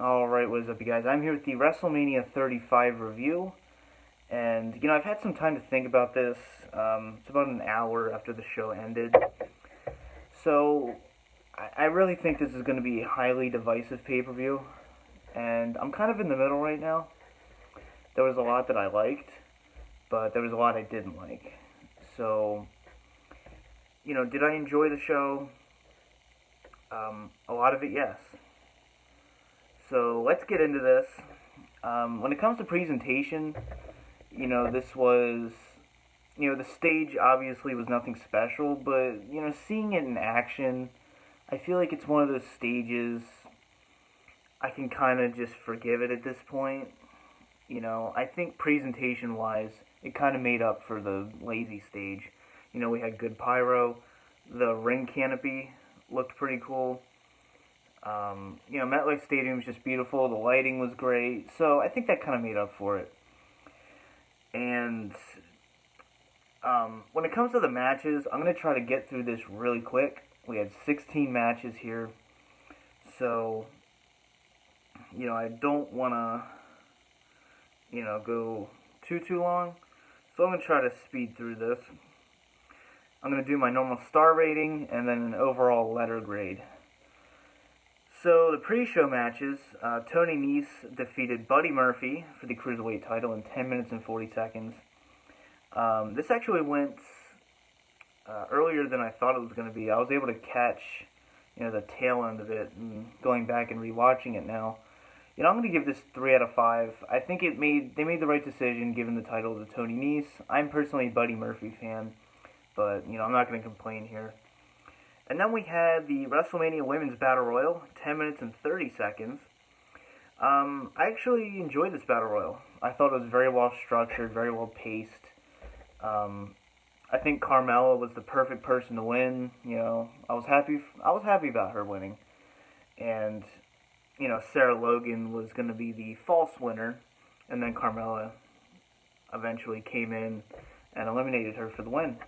Alright, what is up, you guys? I'm here with the WrestleMania 35 review, and, I've had some time to think about this. It's about an hour after the show ended. So, I really think this is going to be a highly divisive pay-per-view, and I'm kind of in the middle right now. There was a lot that I liked, but there was a lot I didn't like. So, did I enjoy the show? A lot of it, yes. So let's get into this. When it comes to presentation, this was, the stage obviously was nothing special, but, seeing it in action, I feel like it's one of those stages I can kind of just forgive it at this point. I think presentation-wise, it kind of made up for the lazy stage. We had good pyro, the ring canopy looked pretty cool. MetLife Stadium was just beautiful. The lighting was great. So I think that kind of made up for it. And when it comes to the matches, I'm going to try to get through this really quick. We had 16 matches here. So, I don't want to, go too long. So I'm going to try to speed through this. I'm going to do my normal star rating and then an overall letter grade. So, the pre-show matches, Tony Nese defeated Buddy Murphy for the Cruiserweight title in 10 minutes and 40 seconds. This actually went earlier than I thought it was going to be. I was able to catch, the tail end of it, and going back and rewatching it now. I'm going to give this 3 out of 5. I think they made the right decision giving the title to Tony Nese. I'm personally a Buddy Murphy fan, but, I'm not going to complain here. And then we had the WrestleMania Women's Battle Royal, 10 minutes and 30 seconds. I actually enjoyed this Battle Royal. I thought it was very well structured, very well paced. I think Carmella was the perfect person to win. I was happy about her winning. And, Sarah Logan was going to be the false winner, and then Carmella eventually came in and eliminated her for the win.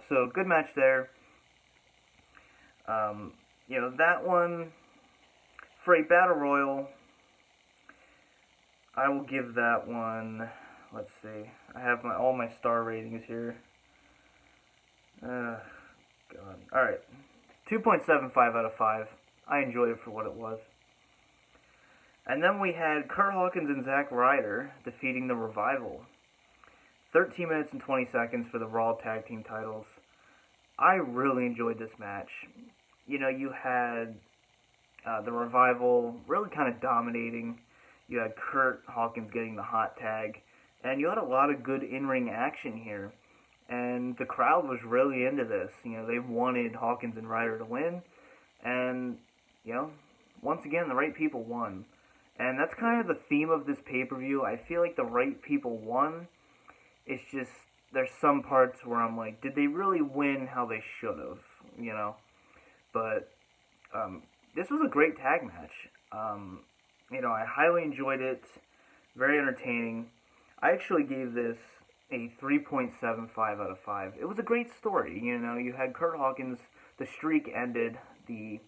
So, good match there. That one, for a Battle Royal, I will give that one, let's see, I have all my star ratings here. God. Alright, 2.75 out of 5. I enjoyed it for what it was. And then we had Kurt Hawkins and Zack Ryder defeating the Revival. 13 minutes and 20 seconds for the Raw Tag Team titles. I really enjoyed this match. You had the Revival really kind of dominating. You had Kurt Hawkins getting the hot tag. And you had a lot of good in-ring action here. And the crowd was really into this. They wanted Hawkins and Ryder to win. And, once again, the right people won. And that's kind of the theme of this pay-per-view. I feel like the right people won. It's just, there's some parts where I'm like, did they really win how they should have? But this was a great tag match. I highly enjoyed it. Very entertaining. I actually gave this a 3.75 out of 5. It was a great story. You had Kurt Hawkins. The streak ended. I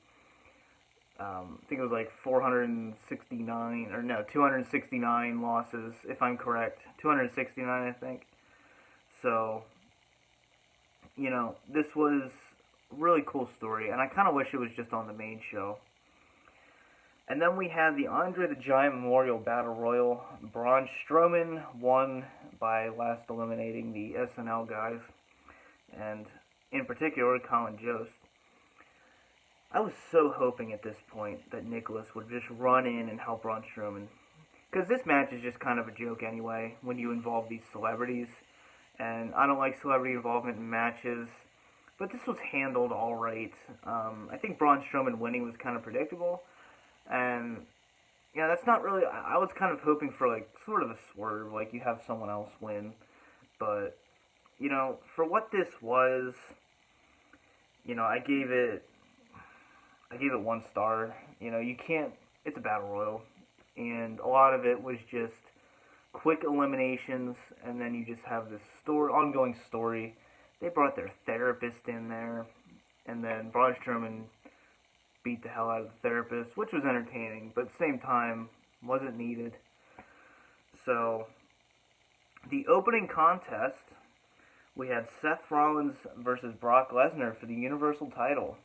think it was like 269 losses, if I'm correct. 269, I think. So, this was a really cool story, and I kind of wish it was just on the main show. And then we had the Andre the Giant Memorial Battle Royal. Braun Strowman won by last eliminating the SNL guys, and in particular, Colin Jost. I was so hoping at this point that Nicholas would just run in and help Braun Strowman. Because this match is just kind of a joke anyway, when you involve these celebrities. And I don't like celebrity involvement in matches, but this was handled alright. I think Braun Strowman winning was kind of predictable. And, that's not really, I was kind of hoping for, sort of a swerve, you have someone else win. But, for what this was, I gave it 1 star. You can't, it's a battle royal, and a lot of it was just quick eliminations, and then you just have this ongoing story. They brought their therapist in there, and then Braun Strowman beat the hell out of the therapist, which was entertaining, but at the same time, wasn't needed. So, the opening contest, we had Seth Rollins versus Brock Lesnar for the Universal title.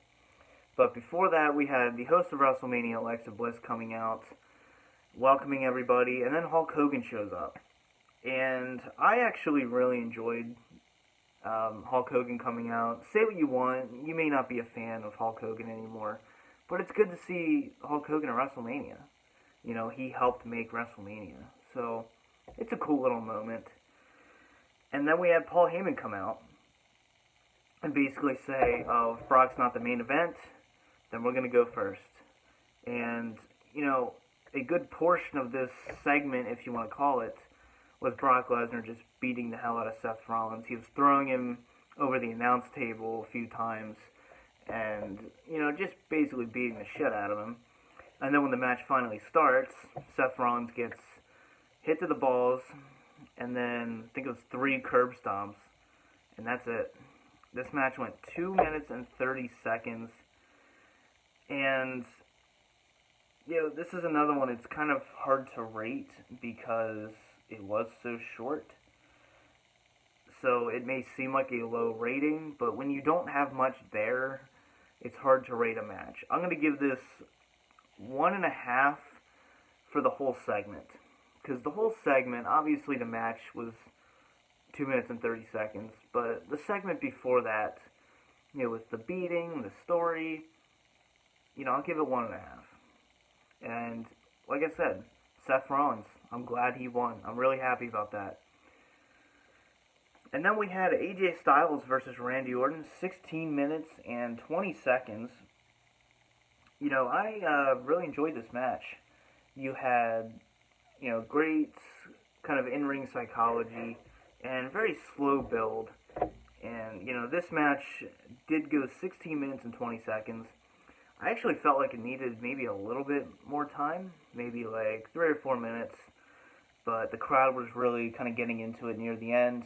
But before that, we had the host of WrestleMania, Alexa Bliss, coming out, welcoming everybody, and then Hulk Hogan shows up. And I actually really enjoyed Hulk Hogan coming out. Say what you want, you may not be a fan of Hulk Hogan anymore, but it's good to see Hulk Hogan at WrestleMania. You know, he helped make WrestleMania, so it's a cool little moment. And then we had Paul Heyman come out and basically say, oh, if Brock's not the main event, then we're going to go first. And, you know, a good portion of this segment, if you want to call it, was Brock Lesnar just beating the hell out of Seth Rollins. He was throwing him over the announce table a few times and, you know, just basically beating the shit out of him. And then when the match finally starts, Seth Rollins gets hit to the balls, and then I think it was 3 curb stomps, and that's it. This match went 2 minutes and 30 seconds, and, you know, this is another one. It's kind of hard to rate because it was so short. So it may seem like a low rating, but when you don't have much there, it's hard to rate a match. I'm going to give this 1.5 for the whole segment. Because the whole segment, obviously the match was 2 minutes and 30 seconds, but the segment before that, you know, with the beating, the story, you know, I'll give it 1.5. And, like I said, Seth Rollins, I'm glad he won. I'm really happy about that. And then we had AJ Styles versus Randy Orton, 16 minutes and 20 seconds. You know, I really enjoyed this match. You had, you know, great kind of in-ring psychology and very slow build. And, you know, this match did go 16 minutes and 20 seconds. I actually felt like it needed maybe a little bit more time, maybe like 3 or 4 minutes, but the crowd was really kind of getting into it near the end.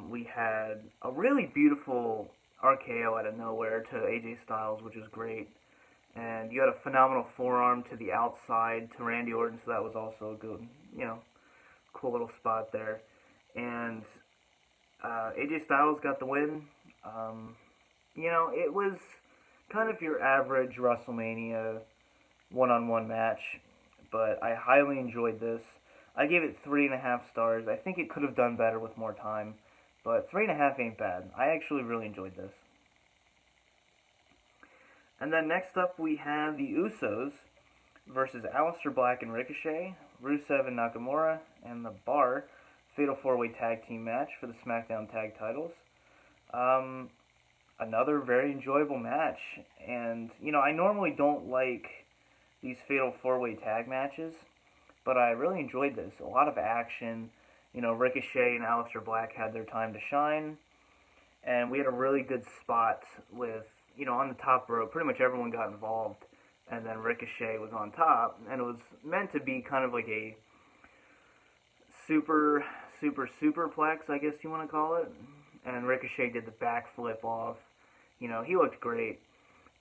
We had a really beautiful RKO out of nowhere to AJ Styles, which was great. And you had a phenomenal forearm to the outside to Randy Orton, so that was also a good, you know, cool little spot there. And AJ Styles got the win. You know, it was kind of your average WrestleMania one-on-one match, but I highly enjoyed this. I gave it 3.5 stars. I think it could have done better with more time, but 3.5 ain't bad. I actually really enjoyed this. And then next up we have the Usos versus Aleister Black and Ricochet, Rusev and Nakamura, and The Bar, Fatal 4-Way Tag Team match for the SmackDown Tag Titles. Another very enjoyable match, and, you know, I normally don't like these Fatal 4-Way Tag matches, but I really enjoyed this. A lot of action. You know, Ricochet and Aleister Black had their time to shine, and we had a really good spot with, you know, on the top rope. Pretty much everyone got involved, and then Ricochet was on top, and it was meant to be kind of like a superplex, I guess you want to call it, and Ricochet did the backflip off. You know, he looked great,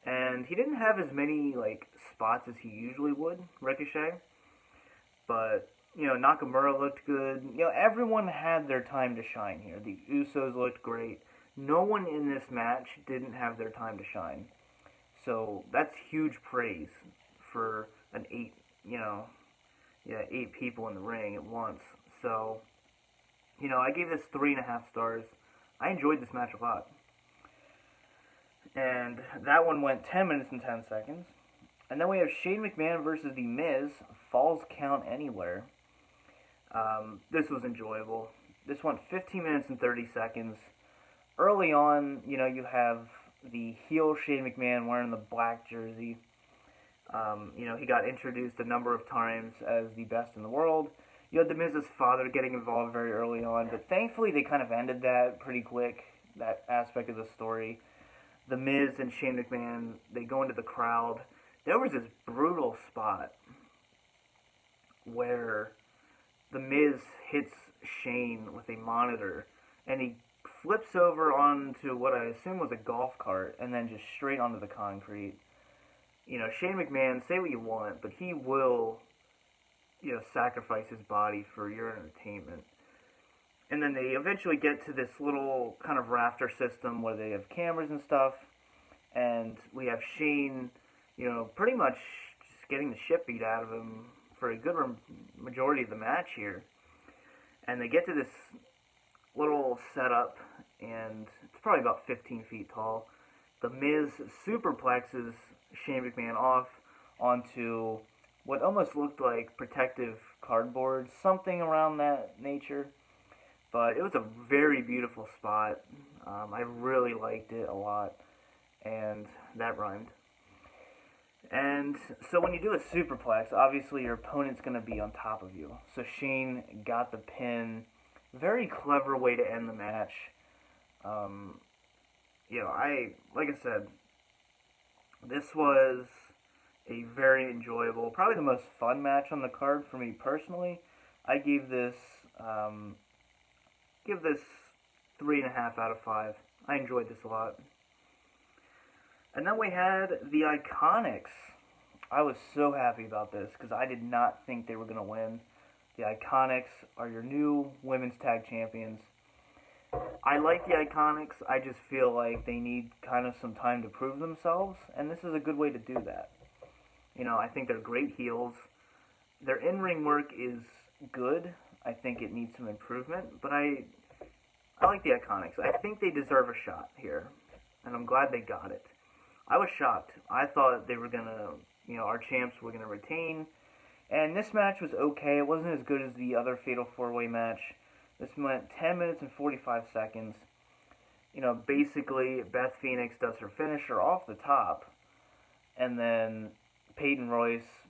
and he didn't have as many, like, spots as he usually would, Ricochet, but, you know, Nakamura looked good. You know, everyone had their time to shine here. The Usos looked great. No one in this match didn't have their time to shine. So that's huge praise for an 8 people in the ring at once. So, you know, I gave this 3.5 stars. I enjoyed this match a lot. And that one went 10 minutes and 10 seconds. And then we have Shane McMahon versus The Miz, Falls Count Anywhere. This was enjoyable. This went 15 minutes and 30 seconds. Early on, you know, you have the heel Shane McMahon wearing the black jersey. You know, he got introduced a number of times as the best in the world. You had The Miz's father getting involved very early on, but thankfully they kind of ended that pretty quick, that aspect of the story. The Miz and Shane McMahon, they go into the crowd. There was this brutal spot where The Miz hits Shane with a monitor, and he flips over onto what I assume was a golf cart, and then just straight onto the concrete. Shane McMahon, say what you want, but he will, sacrifice his body for your entertainment. And then they eventually get to this little kind of rafter system where they have cameras and stuff, and we have Shane, pretty much just getting the shit beat out of him for a good majority of the match here. And they get to this little setup, and it's probably about 15 feet tall. The Miz superplexes Shane McMahon off onto what almost looked like protective cardboard, something around that nature. But it was a very beautiful spot. I really liked it a lot, and that rhymed. And so when you do a superplex, obviously your opponent's going to be on top of you. So Shane got the pin. Very clever way to end the match. Like I said, this was a very enjoyable, probably the most fun match on the card for me personally. I give this 3.5 out of 5. I enjoyed this a lot. And then we had the Iconics. I was so happy about this because I did not think they were going to win. The Iconics are your new women's tag champions. I like the Iconics. I just feel like they need kind of some time to prove themselves, and this is a good way to do that. I think they're great heels. Their in-ring work is good. I think it needs some improvement, but I like the Iconics. I think they deserve a shot here, and I'm glad they got it. I was shocked. I thought they were going to, our champs were going to retain, and this match was okay. It wasn't as good as the other Fatal 4-Way match. This went 10 minutes and 45 seconds. Basically, Beth Phoenix does her finisher off the top, and then Peyton Royce,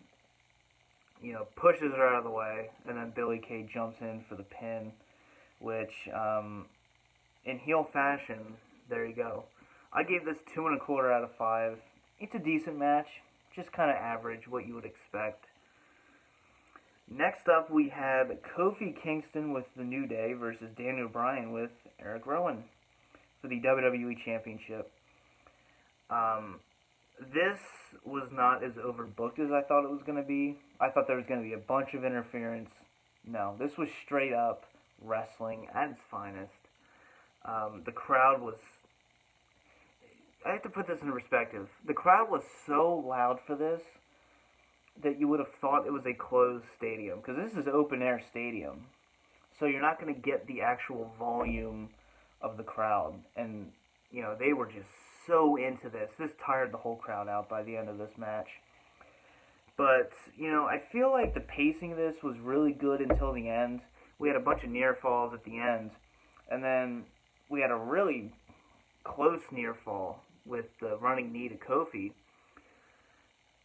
pushes her out of the way, and then Billie Kay jumps in for the pin, which, in heel fashion, there you go. I gave this 2.25 out of 5. It's a decent match, just kind of average, what you would expect. Next up, we had Kofi Kingston with the New Day versus Daniel Bryan with Eric Rowan for the WWE Championship. This was not as overbooked as I thought it was going to be. I thought there was going to be a bunch of interference. No, this was straight up wrestling at its finest. The crowd was... I have to put this in perspective. The crowd was so loud for this that you would have thought it was a closed stadium, because this is open air stadium, so you're not going to get the actual volume of the crowd, and they were just so into this. This tired the whole crowd out by the end of this match. But I feel like the pacing of this was really good until the end. We had a bunch of near falls at the end, and then we had a really close near fall with the running knee to Kofi.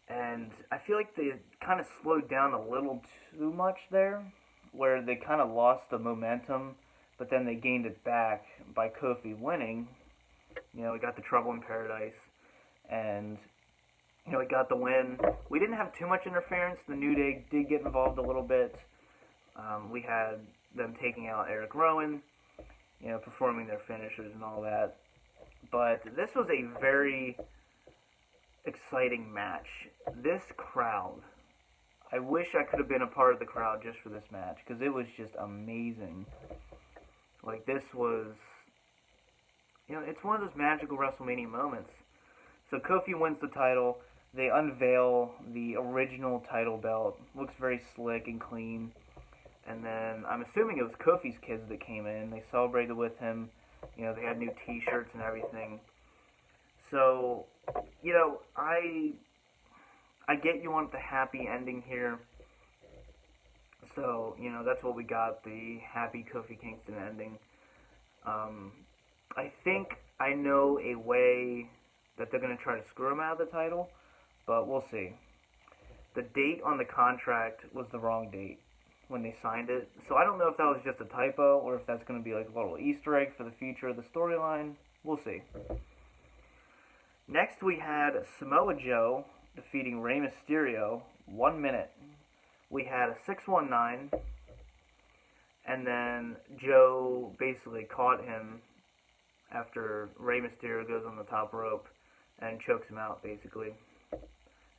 And I feel like they kind of slowed down a little too much there, where they kind of lost the momentum, but then they gained it back by Kofi winning. We got the Trouble in Paradise, and, we got the win. We didn't have too much interference. The New Day did get involved a little bit. We had them taking out Eric Rowan, performing their finishers and all that. But this was a very exciting match. This crowd, I wish I could have been a part of the crowd just for this match, because it was just amazing. Like, this was, it's one of those magical WrestleMania moments. So Kofi wins the title. They unveil the original title belt. Looks very slick and clean. And then, I'm assuming it was Kofi's kids that came in. They celebrated with him. They had new t-shirts and everything. So, I get you want the happy ending here. So, that's what we got, the happy Kofi Kingston ending. I think I know a way that they're going to try to screw him out of the title, but we'll see. The date on the contract was the wrong date when they signed it, so I don't know if that was just a typo or if that's going to be like a little Easter egg for the future of the storyline. We'll see. Next we had Samoa Joe defeating Rey Mysterio, 1 minute. We had a 619, and then Joe basically caught him after Rey Mysterio goes on the top rope and chokes him out, basically.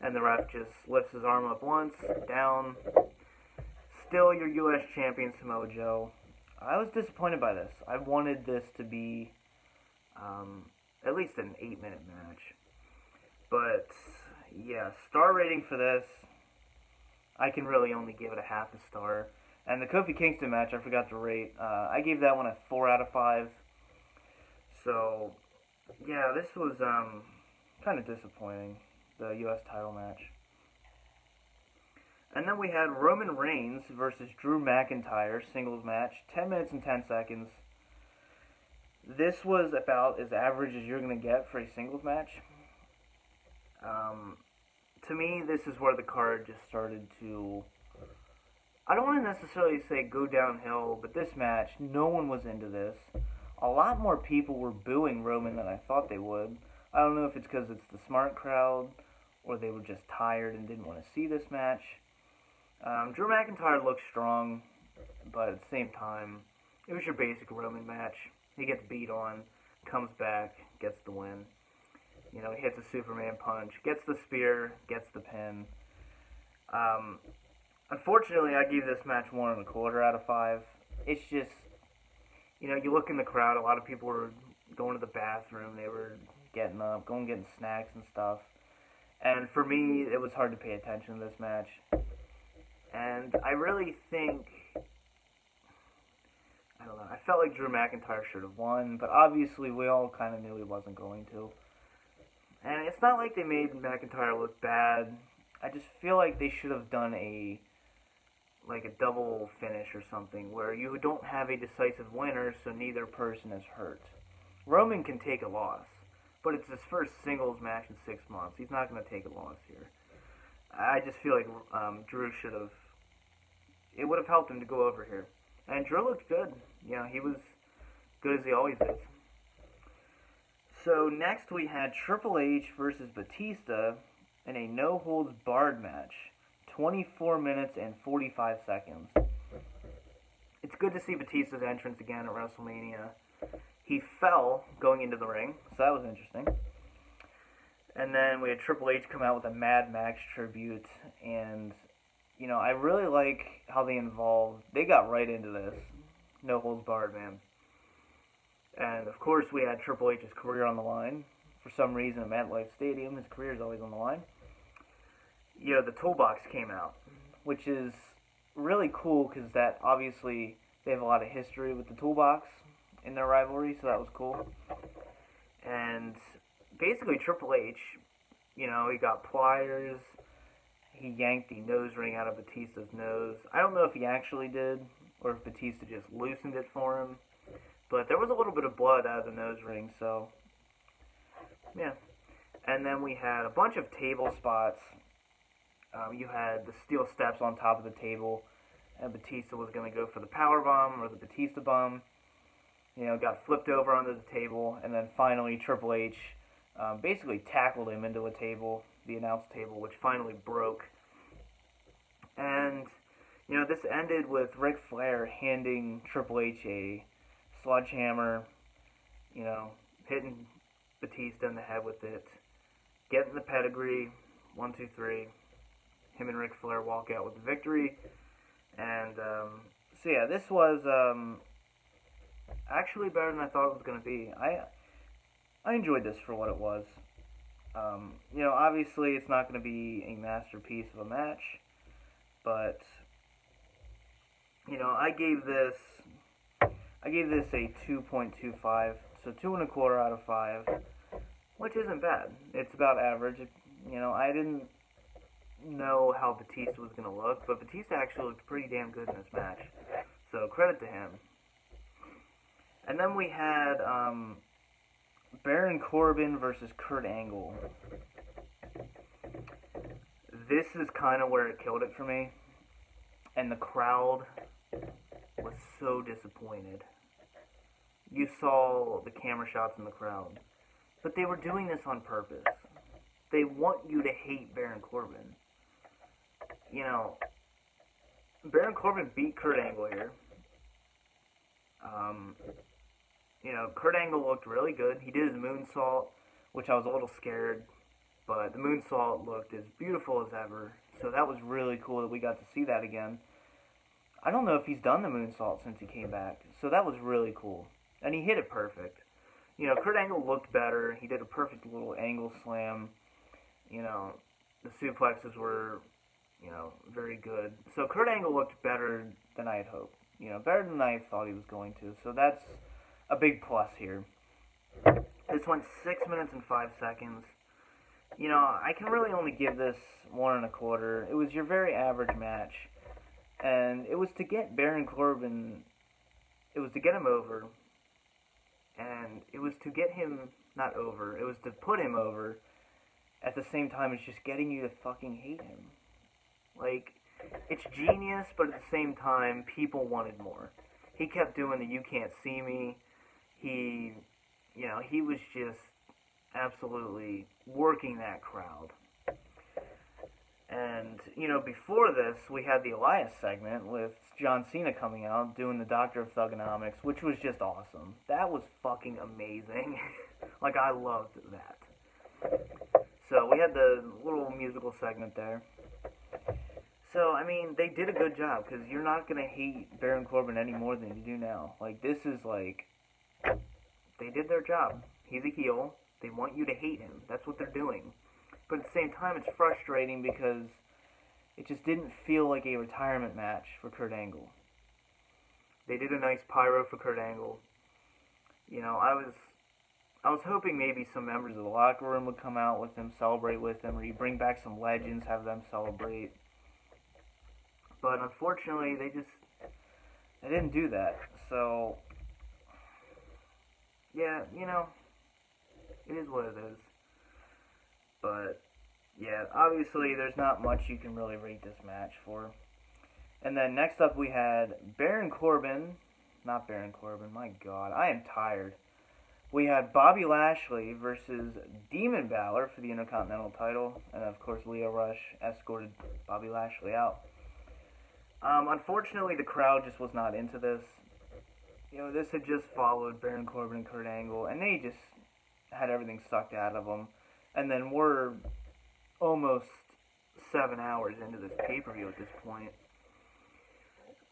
and the ref just lifts his arm up once, down. Still your U.S. champion, Samoa Joe. I was disappointed by this. I wanted this to be at least an 8-minute match. But, yeah, star rating for this, I can really only give it a half a star. And the Kofi Kingston match, I forgot to rate. I gave that one a 4 out of 5. So, yeah, this was kind of disappointing, the U.S. title match. And then we had Roman Reigns versus Drew McIntyre, singles match, 10 minutes and 10 seconds. This was about as average as you're going to get for a singles match. To me, this is where the card just started to, I don't want to necessarily say go downhill, but this match, no one was into this. A lot more people were booing Roman than I thought they would. I don't know if it's because it's the smart crowd, or they were just tired and didn't want to see this match. Drew McIntyre looked strong, but at the same time, it was your basic Roman match. He gets beat on, comes back, gets the win. You know, he hits a Superman punch, gets the spear, gets the pin. Unfortunately, I gave this match 1.25 out of 5. It's just, you know, you look in the crowd, a lot of people were going to the bathroom, they were getting up, going getting snacks and stuff. And for me, it was hard to pay attention to this match. And I really think, I don't know, I felt like Drew McIntyre should have won, but obviously we all kind of knew he wasn't going to. And it's not like they made McIntyre look bad. I just feel like they should have done a double finish or something, where you don't have a decisive winner, so neither person is hurt. Roman can take a loss, but it's his first singles match in 6 months. He's not going to take a loss here. I just feel like Drew should have, it would have helped him to go over here. And Drew looked good. You know, he was good as he always is. So next we had Triple H versus Batista in a no-holds-barred match. 24 minutes and 45 seconds. It's good to see Batista's entrance again at WrestleMania. He fell going into the ring, so that was interesting. And then we had Triple H come out with a Mad Max tribute, and, you know, I really like how they got right into this. No holds barred, man. And, of course, we had Triple H's career on the line. For some reason, at MetLife Stadium, his career is always on the line. You know, the toolbox came out, which is really cool because that, obviously, they have a lot of history with the toolbox in their rivalry, so that was cool. And basically, Triple H, you know, he got pliers, he yanked the nose ring out of Batista's nose. I don't know if he actually did, or if Batista just loosened it for him, but there was a little bit of blood out of the nose ring, so, yeah. And then we had a bunch of table spots. You had the steel steps on top of the table, and Batista was going to go for the power bomb, or the Batista bomb. You know, got flipped over onto the table, and then finally Triple H basically tackled him into a table, the announce table, which finally broke. And, you know, this ended with Ric Flair handing Triple H a sledgehammer, you know, hitting Batista in the head with it, getting the pedigree, 1, 2, 3. Him and Ric Flair walk out with the victory. And, so yeah, this was actually better than I thought it was going to be. I enjoyed this for what it was. You know, obviously it's not going to be a masterpiece of a match, but, you know, I gave this a 2.25, so 2.25 out of 5, which isn't bad. It's about average. You know, I didn't know how Batista was going to look, but Batista actually looked pretty damn good in this match, so credit to him. And then we had Baron Corbin versus Kurt Angle. This is kind of where it killed it for me, and the crowd was so disappointed. You saw the camera shots in the crowd, but they were doing this on purpose. They want you to hate Baron Corbin. You know, Baron Corbin beat Kurt Angle here. You know, Kurt Angle looked really good. He did his moonsault, which I was a little scared. but the moonsault looked as beautiful as ever. So that was really cool that we got to see that again. I don't know if he's done the moonsault since he came back, so that was really cool. And he hit it perfect. Kurt Angle looked better. He did a perfect little angle slam. The suplexes were, very good. So Kurt Angle looked better than I had hoped. Better than I thought he was going to. So that's a big plus here. This went 6 minutes and 5 seconds. I can really only give this 1.25. It was your very average match. And it was to get Baron Corbin, it was to get him over. And it was to get him, not over, it was to put him over. At the same time, it's just getting you to fucking hate him. Like, it's genius, but at the same time, people wanted more. He kept doing the "you can't see me." He was just absolutely working that crowd. And, before this, we had the Elias segment with John Cena coming out, doing the Doctor of Thugonomics, which was just awesome. That was fucking amazing. Like, I loved that. So, we had the little musical segment there. So, they did a good job, because you're not going to hate Baron Corbin any more than you do now. Like, this is like, they did their job. He's a heel. They want you to hate him. That's what they're doing. But at the same time, it's frustrating because it just didn't feel like a retirement match for Kurt Angle. They did a nice pyro for Kurt Angle. I was hoping maybe some members of the locker room would come out with him, celebrate with him, or you bring back some legends, have them celebrate. But unfortunately, they didn't do that. So, yeah, it is what it is. But, yeah, obviously there's not much you can really rate this match for. And then next up we had not Baron Corbin, my god, I am tired. We had Bobby Lashley versus Demon Balor for the Intercontinental title. And of course Lio Rush escorted Bobby Lashley out. Unfortunately the crowd just was not into this. This had just followed Baron Corbin and Kurt Angle, and they just had everything sucked out of them. And then we're almost 7 hours into this pay-per-view at this point.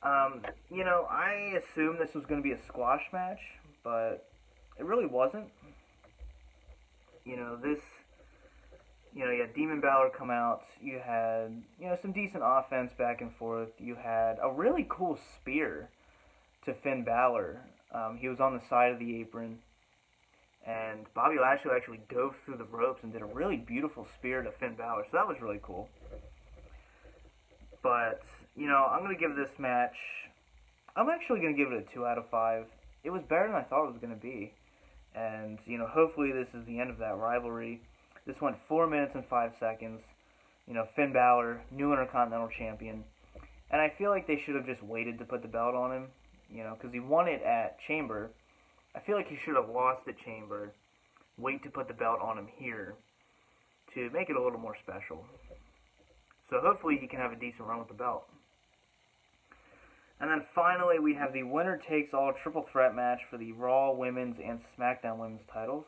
I assumed this was going to be a squash match, but it really wasn't. You had Demon Balor come out. You had, some decent offense back and forth. You had a really cool spear to Finn Balor. He was on the side of the apron. And Bobby Lashley actually dove through the ropes and did a really beautiful spear to Finn Balor. So that was really cool. But, I'm going to give this match, I'm actually going to give it a 2 out of 5. It was better than I thought it was going to be. And, hopefully this is the end of that rivalry. This went 4 minutes and 5 seconds. Finn Balor, new Intercontinental Champion. And I feel like they should have just waited to put the belt on him. Because he won it at Chamber. I feel like he should have lost at Chamber, wait to put the belt on him here, to make it a little more special. So hopefully he can have a decent run with the belt. And then finally we have the winner-takes-all triple threat match for the Raw Women's and SmackDown Women's titles.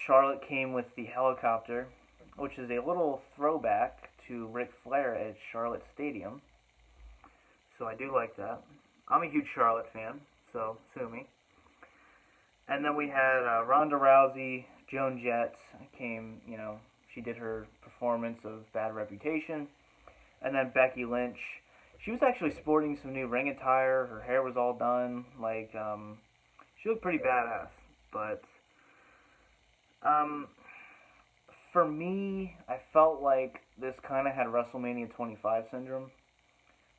Charlotte came with the helicopter, which is a little throwback to Ric Flair at Charlotte Stadium. So I do like that. I'm a huge Charlotte fan, so sue me. And then we had Ronda Rousey, Joan Jett came, she did her performance of Bad Reputation. And then Becky Lynch, she was actually sporting some new ring attire. Her hair was all done. She looked pretty badass. But, for me, I felt like this kind of had WrestleMania 25 syndrome,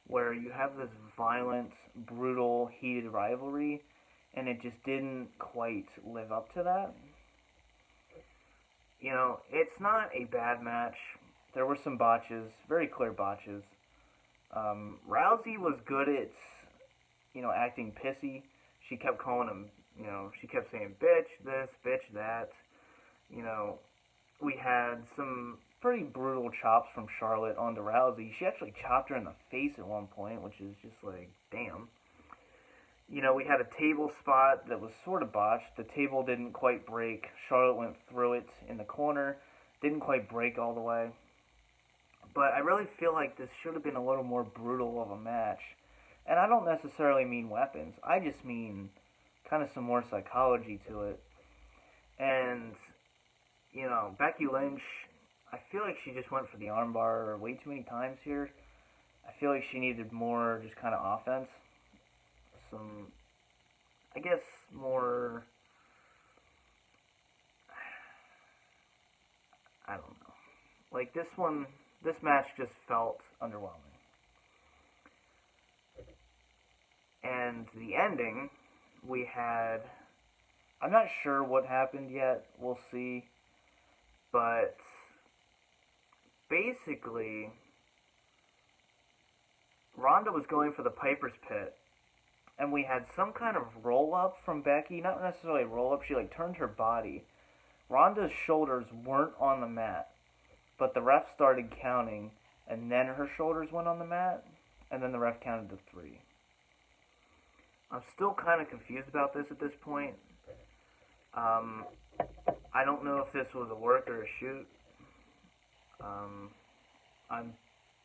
where you have this violent, brutal, heated rivalry, and it just didn't quite live up to that. It's not a bad match. There were some botches, very clear botches. Rousey was good at, acting pissy. She kept calling him, she kept saying, bitch this, bitch that. We had some pretty brutal chops from Charlotte onto Rousey. She actually chopped her in the face at one point, which is just like, damn. We had a table spot that was sort of botched. The table didn't quite break. Charlotte went through it in the corner. Didn't quite break all the way. But I really feel like this should have been a little more brutal of a match. And I don't necessarily mean weapons. I just mean kind of some more psychology to it. And, Becky Lynch, I feel like she just went for the armbar way too many times here. I feel like she needed more just kind of offense. Some, I guess, more, I don't know. Like this match just felt underwhelming. And the ending, we had, I'm not sure what happened yet, we'll see, but basically, Ronda was going for the Piper's Pit, and we had some kind of roll-up from Becky, not necessarily a roll-up, she turned her body. Ronda's shoulders weren't on the mat, but the ref started counting, and then her shoulders went on the mat, and then the ref counted to 3. I'm still kind of confused about this at this point. I don't know if this was a work or a shoot. I'm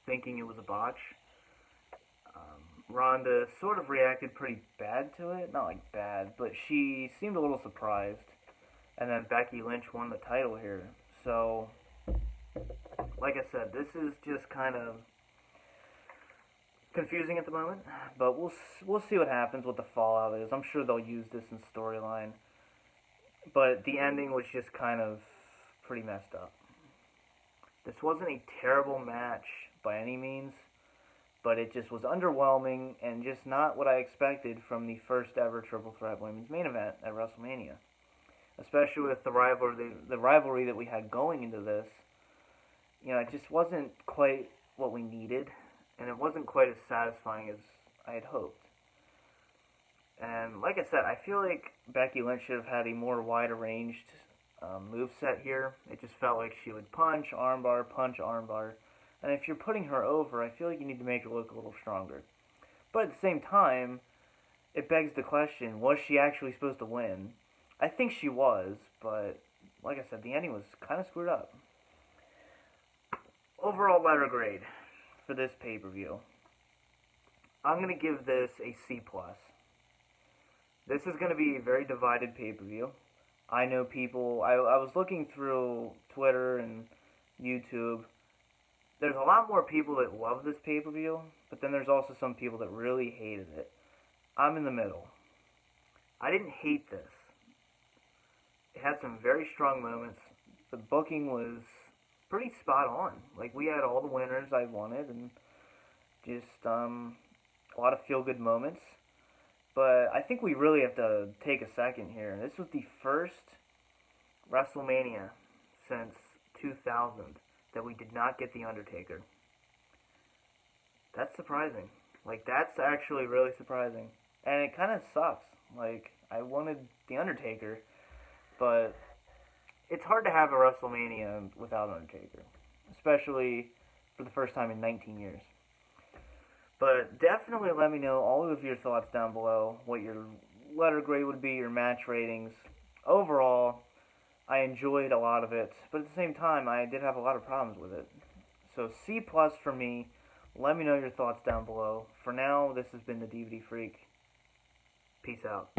thinking it was a botch. Ronda sort of reacted pretty bad to it. Not like bad, but she seemed a little surprised. And then Becky Lynch won the title here. So, like I said, this is just kind of confusing at the moment, but we'll see what happens, what the fallout is. I'm sure they'll use this in storyline, but the ending was just kind of pretty messed up. This wasn't a terrible match by any means, but it just was underwhelming and just not what I expected from the first ever Triple Threat Women's main event at WrestleMania, especially with the rivalry that we had going into this. It just wasn't quite what we needed. And it wasn't quite as satisfying as I had hoped. And like I said, I feel like Becky Lynch should have had a more wide-ranged moveset here. It just felt like she would punch, armbar. And if you're putting her over, I feel like you need to make her look a little stronger. But at the same time, it begs the question, was she actually supposed to win? I think she was, but like I said, the ending was kind of screwed up. Overall letter grade for this pay-per-view, I'm going to give this a C+. This is going to be a very divided pay-per-view. I know people, I was looking through Twitter and YouTube. There's a lot more people that love this pay-per-view, but then there's also some people that really hated it. I'm in the middle. I didn't hate this. It had some very strong moments. The booking was pretty spot on. Like, we had all the winners I wanted, and just a lot of feel-good moments. But I think we really have to take a second here. This was the first WrestleMania since 2000 that we did not get The Undertaker. That's surprising. Like, that's actually really surprising. And it kind of sucks. Like, I wanted The Undertaker, but it's hard to have a WrestleMania without Undertaker, especially for the first time in 19 years. But definitely let me know all of your thoughts down below, what your letter grade would be, your match ratings. Overall, I enjoyed a lot of it, but at the same time, I did have a lot of problems with it. So C+ for me. Let me know your thoughts down below. For now, this has been the DVD Freak. Peace out.